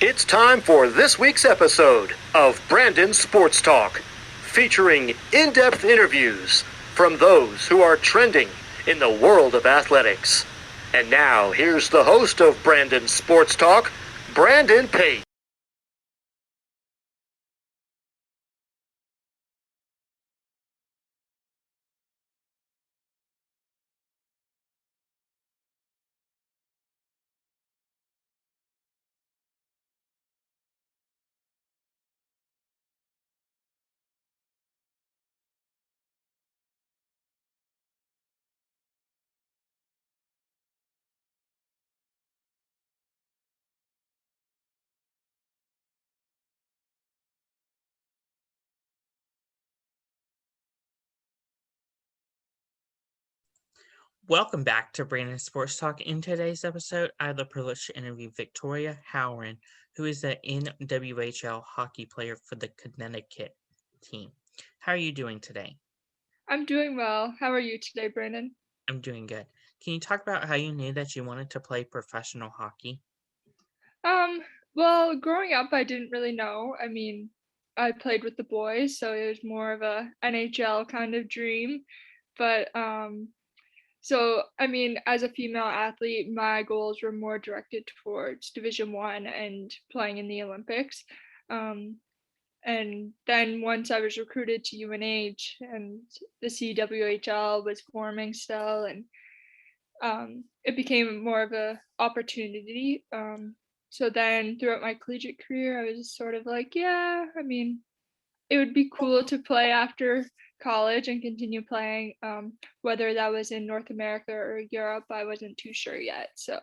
It's time for this week's episode of Brandon Sports Talk, featuring in-depth interviews from those who are trending in the world of athletics. And now, here's the host of Brandon Sports Talk, Brandon Pate. Welcome back to Brandon Sports Talk. In today's episode, I have the privilege to interview Victoria Howran, who is the NWHL hockey player for the Connecticut team. How are you doing today? I'm doing well. How are you today, Brandon? I'm doing good. Can you talk about how you knew that you wanted to play professional hockey? Well, growing up, I didn't really know. I played with the boys, so it was more of a NHL kind of dream. But as a female athlete, my goals were more directed towards Division One and playing in the Olympics. Um, and then once I was recruited to UNH and the CWHL was forming still, and it became more of a opportunity. So then throughout my collegiate career, I was sort of like, yeah, it would be cool to play after college and continue playing. Whether that was in North America or Europe, I wasn't too sure yet. So,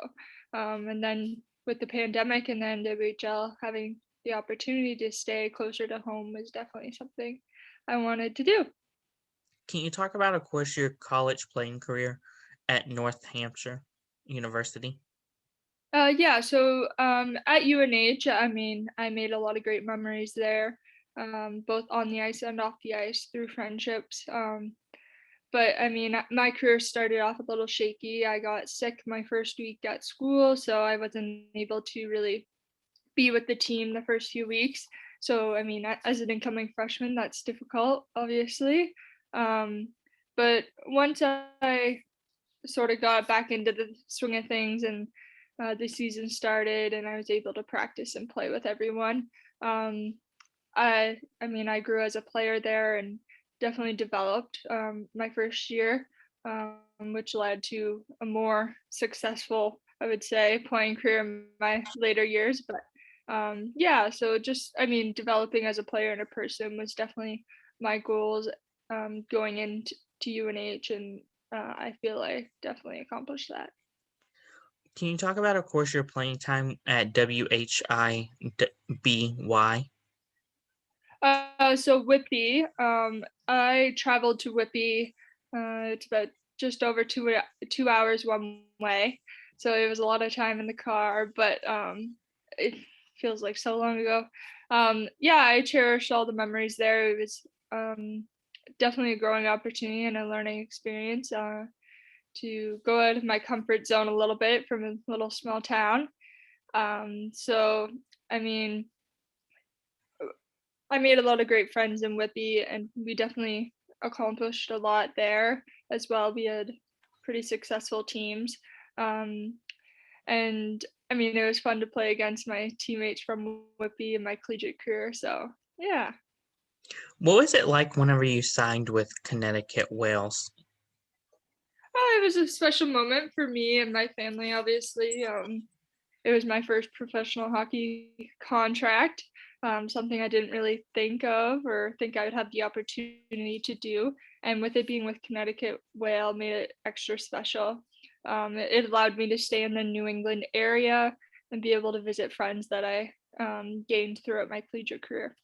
and then with the pandemic and then WHL, having the opportunity to stay closer to home was definitely something I wanted to do. Can you talk about, of course, your college playing career at North Hampshire University? At UNH, I made a lot of great memories there, both on the ice and off the ice through friendships. My career started off a little shaky. I got sick my first week at school, so I wasn't able to really be with the team the first few weeks. So, as an incoming freshman, that's difficult, obviously. Um, but once I sort of got back into the swing of things and the season started and I was able to practice and play with everyone. Um, I grew as a player there and definitely developed my first year, which led to a more successful, I would say, playing career in my later years. But developing as a player and a person was definitely my goals going into UNH, and I feel I definitely accomplished that. Can you talk about, of course, your playing time at WHIBY? So Whitby, I traveled to Whitby. It's about just over 2 hours one way, so it was a lot of time in the car. But it feels like so long ago. I cherished all the memories there. It was definitely a growing opportunity and a learning experience to go out of my comfort zone a little bit from a little small town. So I mean, I made a lot of great friends in Whitby, and we definitely accomplished a lot there as well. We had pretty successful teams. Um, and it was fun to play against my teammates from Whitby in my collegiate career. So, yeah. What was it like whenever you signed with Connecticut Whales? It was a special moment for me and my family, obviously. It was my first professional hockey contract, something I didn't really think of or think I would have the opportunity to do. And with it being with Connecticut Whale made it extra special. It allowed me to stay in the New England area and be able to visit friends that I gained throughout my collegiate career.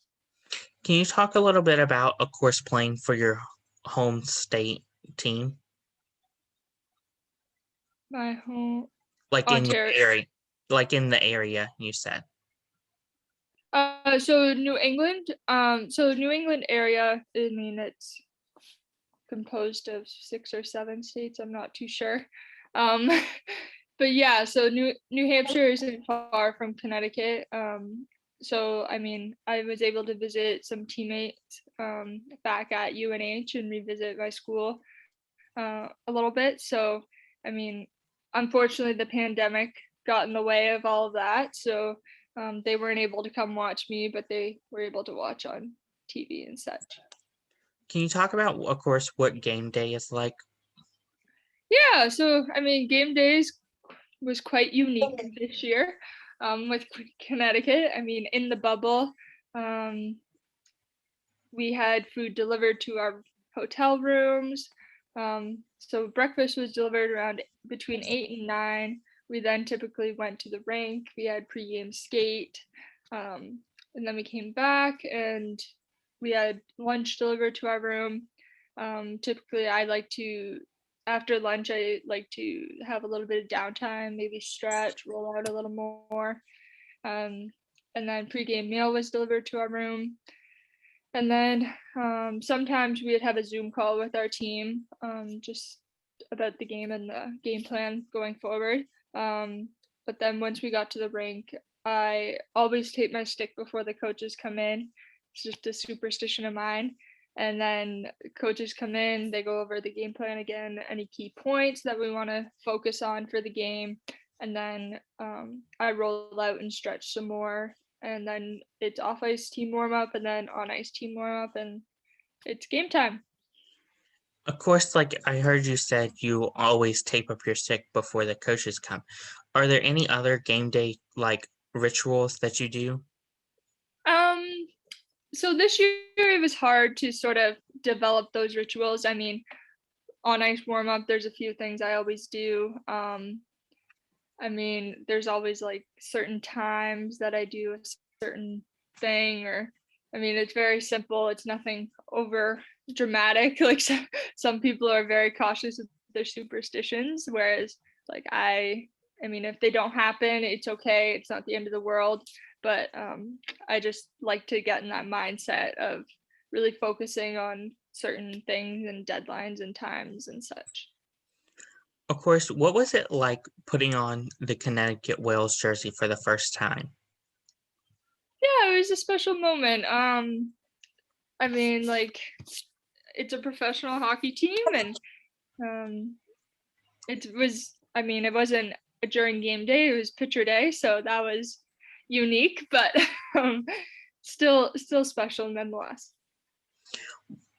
Can you talk a little bit about, of course, playing for your home state team? My home, Like in your Ontario. area, like in the area you said. So New England. So New England area. It's composed of 6 or 7 states. I'm not too sure. Um, but yeah, so New Hampshire isn't far from Connecticut. So I mean, I was able to visit some teammates back at UNH and revisit my school a little bit. So I mean, unfortunately, the pandemic got in the way of all of that. So they weren't able to come watch me, but they were able to watch on TV and such. Can you talk about, of course, what game day is like? Yeah, so I mean, game days was quite unique this year with Connecticut. I mean, in the bubble, um, we had food delivered to our hotel rooms. So breakfast was delivered around between 8 and 9. We then typically went to the rink. We had pregame skate, and then we came back and we had lunch delivered to our room. Typically, after lunch, I like to have a little bit of downtime, maybe stretch, roll out a little more. Um, and then pregame meal was delivered to our room. And then sometimes we'd have a Zoom call with our team just about the game and the game plan going forward. But then once we got to the rink, I always tape my stick before the coaches come in. It's just a superstition of mine. And then coaches come in, they go over the game plan again, any key points that we want to focus on for the game. And then I roll out and stretch some more. And then it's off ice team warm up and then on ice team warm up, and it's game time. Of course, like I heard you said, you always tape up your stick before the coaches come. Are there any other game day like rituals that you do? Um, so this year it was hard to sort of develop those rituals. I mean, on ice warm up, there's a few things I always do. I mean, there's always like certain times that I do a certain thing, or I mean, it's very simple. It's nothing over dramatic. Like some people are very cautious with their superstitions, whereas like I mean, if they don't happen, it's okay. It's not the end of the world. But I just like to get in that mindset of really focusing on certain things and deadlines and times and such. Of course, what was it like putting on the Connecticut Whales jersey for the first time? Yeah, it was a special moment. I mean, like it's a professional hockey team, and it was. I mean, it wasn't during game day; it was pitcher day, so that was unique, but um, still special nonetheless.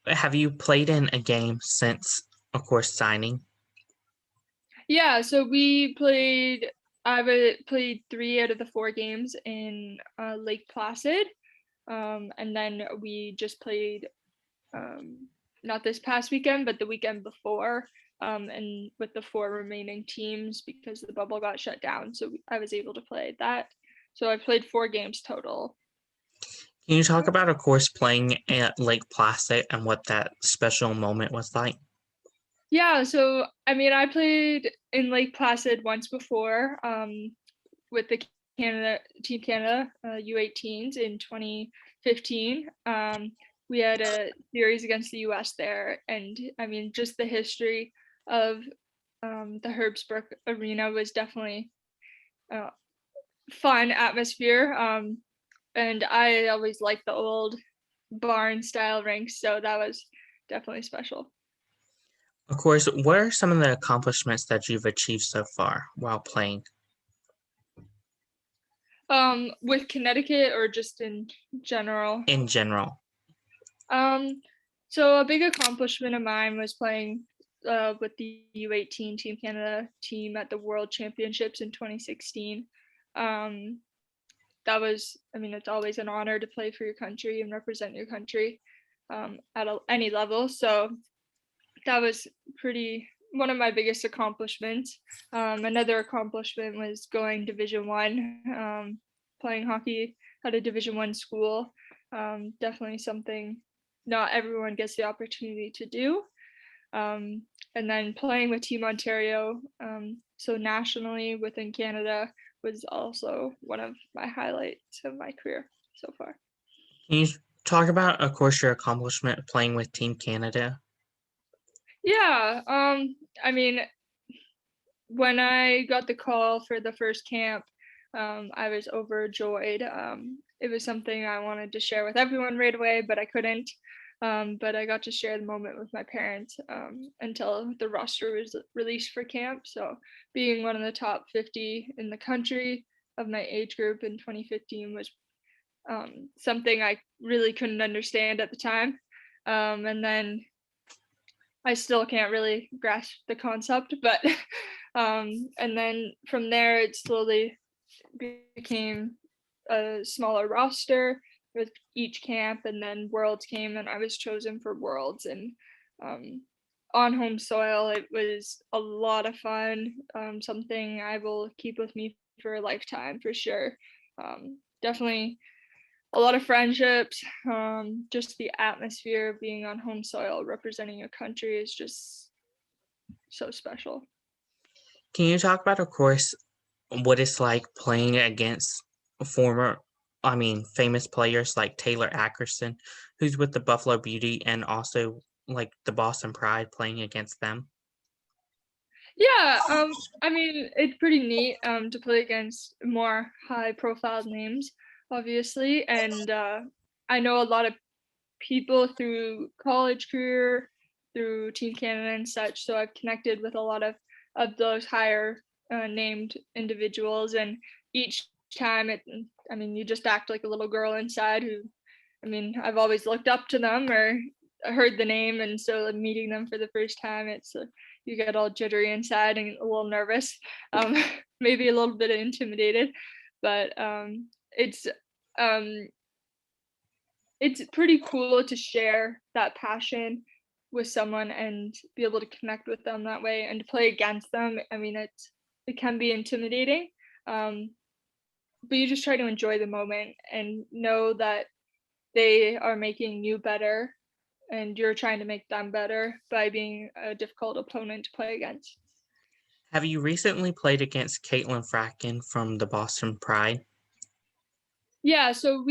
Have you played in a game since, of course, signing? Yeah, so we played. I've played 3 out of the 4 games in Lake Placid, and then we just played not this past weekend, but the weekend before, and with the 4 remaining teams because the bubble got shut down. So I was able to play that. So I played 4 games total. Can you talk about, of course, playing at Lake Placid and what that special moment was like? Yeah, so I mean, I played in Lake Placid once before with the Team Canada U18s in 2015. We had a series against the US there, and I mean, just the history of the Herbstbrook Arena was definitely fun atmosphere. And I always liked the old barn style rinks, so that was definitely special. Of course, what are some of the accomplishments that you've achieved so far while playing? With Connecticut or just in general? In general. So a big accomplishment of mine was playing with the U18 Team Canada team at the World Championships in 2016. That was, I mean, it's always an honor to play for your country and represent your country at any level. So that was one of my biggest accomplishments. Another accomplishment was going Division 1, playing hockey at a Division 1 school. Definitely something not everyone gets the opportunity to do. And then playing with Team Ontario, so nationally within Canada, was also one of my highlights of my career so far. Can you talk about, of course, your accomplishment playing with Team Canada? Yeah, I mean, when I got the call for the first camp, I was overjoyed. It was something I wanted to share with everyone right away, but I couldn't. But I got to share the moment with my parents until the roster was released for camp. So being one of the top 50 in the country of my age group in 2015 was something I really couldn't understand at the time. And then I still can't really grasp the concept, but and then from there it slowly became a smaller roster with each camp, and then Worlds came and I was chosen for Worlds, and on home soil it was a lot of fun, something I will keep with me for a lifetime for sure. Definitely a lot of friendships, just the atmosphere of being on home soil representing your country is just so special. Can you talk about, of course, what it's like playing against famous players like Taylor Ackerson, who's with the Buffalo Beauty, and also like the Boston Pride, playing against them? Yeah, I mean, it's pretty neat to play against more high profile names, obviously. And I know a lot of people through college career, through Team Canada and such. So I've connected with a lot of those higher named individuals. And each time I mean, you just act like a little girl inside who, I mean, I've always looked up to them or heard the name. And so meeting them for the first time, it's you get all jittery inside and a little nervous, um, maybe a little bit intimidated, but um, it's pretty cool to share that passion with someone and be able to connect with them that way and to play against them. I mean, it can be intimidating, um, but you just try to enjoy the moment and know that they are making you better and you're trying to make them better by being a difficult opponent to play against. Have you recently played against Caitlyn Flynn from the Boston Pride? Yeah, so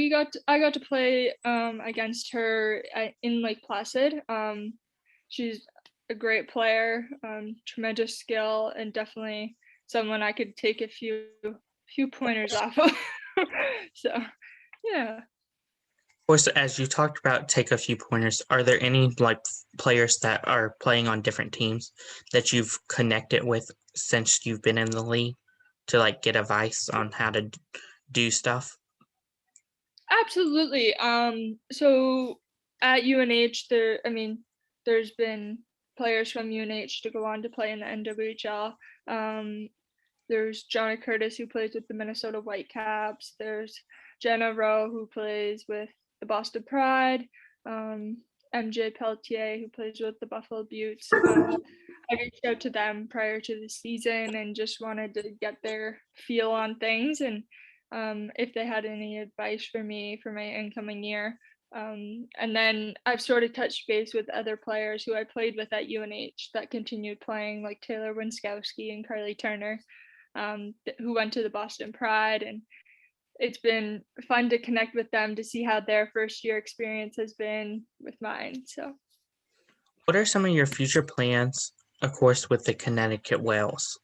I got to play against her in Lake Placid. She's a great player, tremendous skill, and definitely someone I could take a few pointers off of. So, yeah. Of course, as you talked about, take a few pointers. Are there any like players that are playing on different teams that you've connected with since you've been in the league to like get advice on how to do stuff? Absolutely. So at UNH, there's been players from UNH to go on to play in the NWHL. There's Jonah Curtis, who plays with the Minnesota Whitecaps. There's Jenna Rowe, who plays with the Boston Pride. MJ Pelletier, who plays with the Buffalo Buttes. I reached out to them prior to the season and just wanted to get their feel on things and if they had any advice for me for my incoming year. And then I've sort of touched base with other players who I played with at UNH that continued playing, like Taylor Winskowski and Carly Turner, who went to the Boston Pride. And it's been fun to connect with them to see how their first year experience has been with mine. So, What are some of your future plans, of course, with the Connecticut Whales?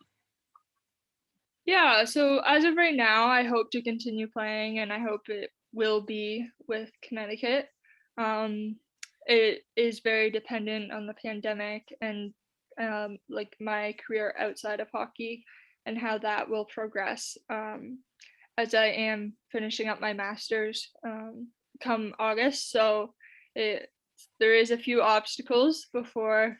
yeah, so as of right now, I hope to continue playing and I hope it will be with Connecticut. It is very dependent on the pandemic and like my career outside of hockey and how that will progress, as I am finishing up my master's come August. So there is a few obstacles before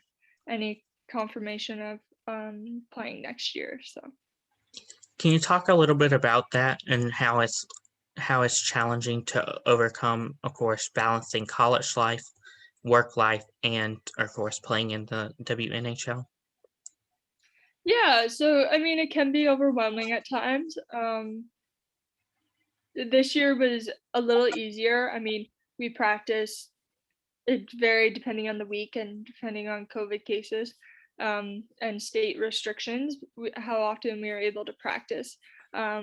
any confirmation of playing next year. So. Can you talk a little bit about that and how it's challenging to overcome, of course, balancing college life, work life, and of course playing in the WNHL? Yeah, so I mean, it can be overwhelming at times. This year was a little easier. I mean, we practiced. It varied depending on the week and depending on COVID cases and state restrictions, how often we were able to practice. But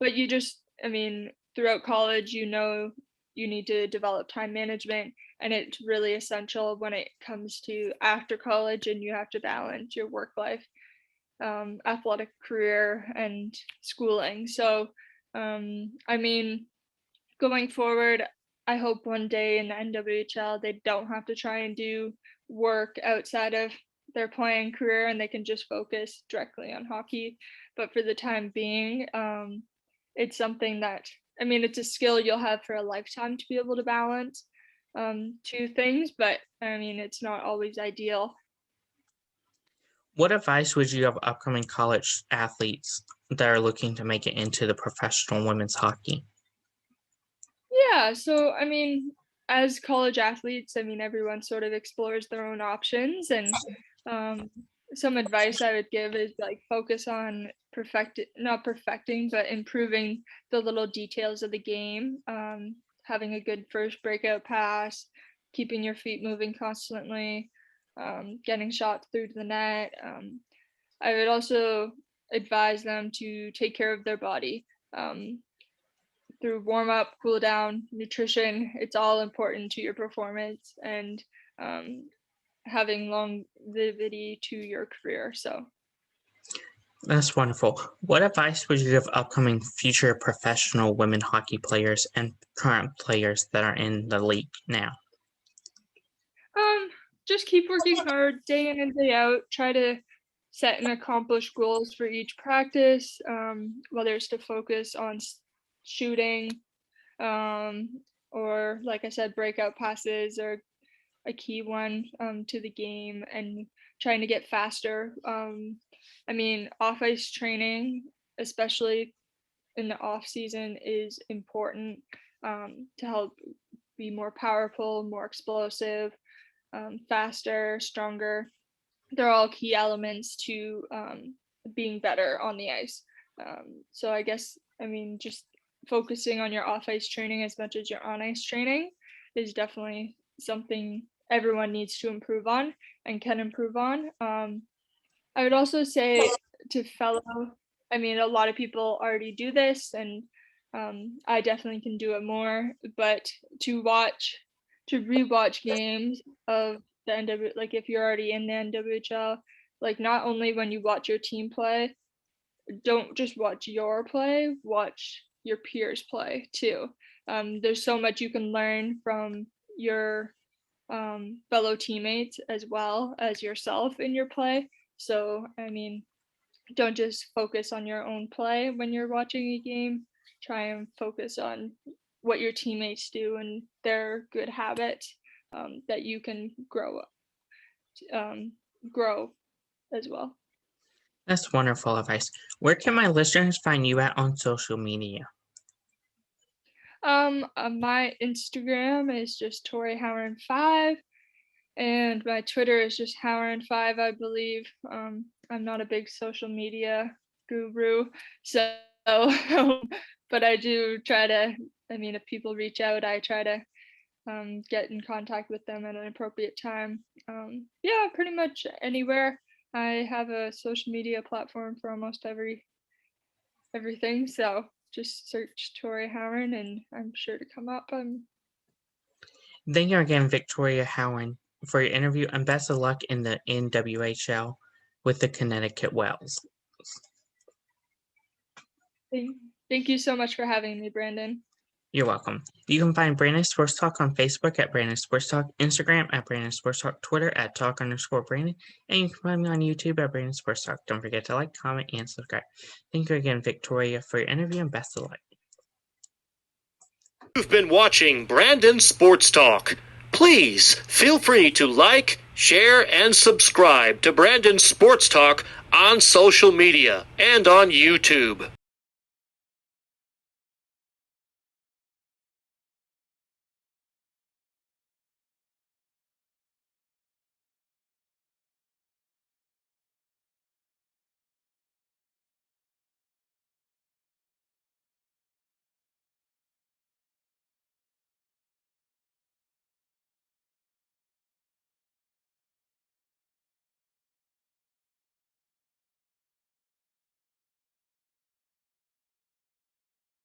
I mean, throughout college, you know, you need to develop time management, and it's really essential when it comes to after college and you have to balance your work life athletic career and schooling. So, I mean, going forward, I hope one day in the NWHL they don't have to try and do work outside of their playing career and they can just focus directly on hockey. But for the time being, it's something that, I mean, it's a skill you'll have for a lifetime to be able to balance two things, but I mean, it's not always ideal. What advice would you have upcoming college athletes that are looking to make it into the professional women's hockey? Yeah, so I mean, as college athletes, I mean, everyone sort of explores their own options, and some advice I would give is like focus on not perfecting, but improving the little details of the game. Having a good first breakout pass, keeping your feet moving constantly, getting shots through to the net. I would also advise them to take care of their body. Through warm up, cool down, nutrition, it's all important to your performance and having longevity to your career. So That's wonderful. What advice would you give upcoming future professional women hockey players and current players that are in the league now? Just keep working hard day in and day out. Try to set and accomplish goals for each practice, whether it's to focus on shooting, or like I said, breakout passes are a key one to the game, and trying to get faster. I mean, off-ice training, especially in the off season, is important to help be more powerful, more explosive, faster, stronger. They're all key elements to being better on the ice. So I guess, I mean, just focusing on your off-ice training as much as your on-ice training is definitely something everyone needs to improve on and can improve on. I would also say to I mean, a lot of people already do this, and I definitely can do it more, but to rewatch games of the like if you're already in the NWHL, like not only when you watch your team play, don't just watch your play, watch your peers play too. There's so much you can learn from your fellow teammates as well as yourself in your play. So, I mean, don't just focus on your own play when you're watching a game. Try and focus on what your teammates do and their good habits that you can grow as well. That's wonderful advice. Where can my listeners find you at on social media? My Instagram is just Tori Howran 5, and my Twitter is just Howran 5, I believe. I'm not a big social media guru, so but I do try to. I mean, if people reach out, I try to get in contact with them at an appropriate time. Yeah, pretty much anywhere. I have a social media platform for almost everything, so just search Tori Howran and I'm sure to come up. Thank you again, Victoria Howran, for your interview, and best of luck in the NWHL with the Connecticut Whales. Thank you so much for having me, Brandon. You're welcome. You can find Brandon Sports Talk on Facebook at Brandon Sports Talk, Instagram at Brandon Sports Talk, Twitter at Talk_Brandon, and you can find me on YouTube at Brandon Sports Talk. Don't forget to like, comment, and subscribe. Thank you again, Victoria, for your interview, and best of luck. You've been watching Brandon Sports Talk. Please feel free to like, share, and subscribe to Brandon Sports Talk on social media and on YouTube.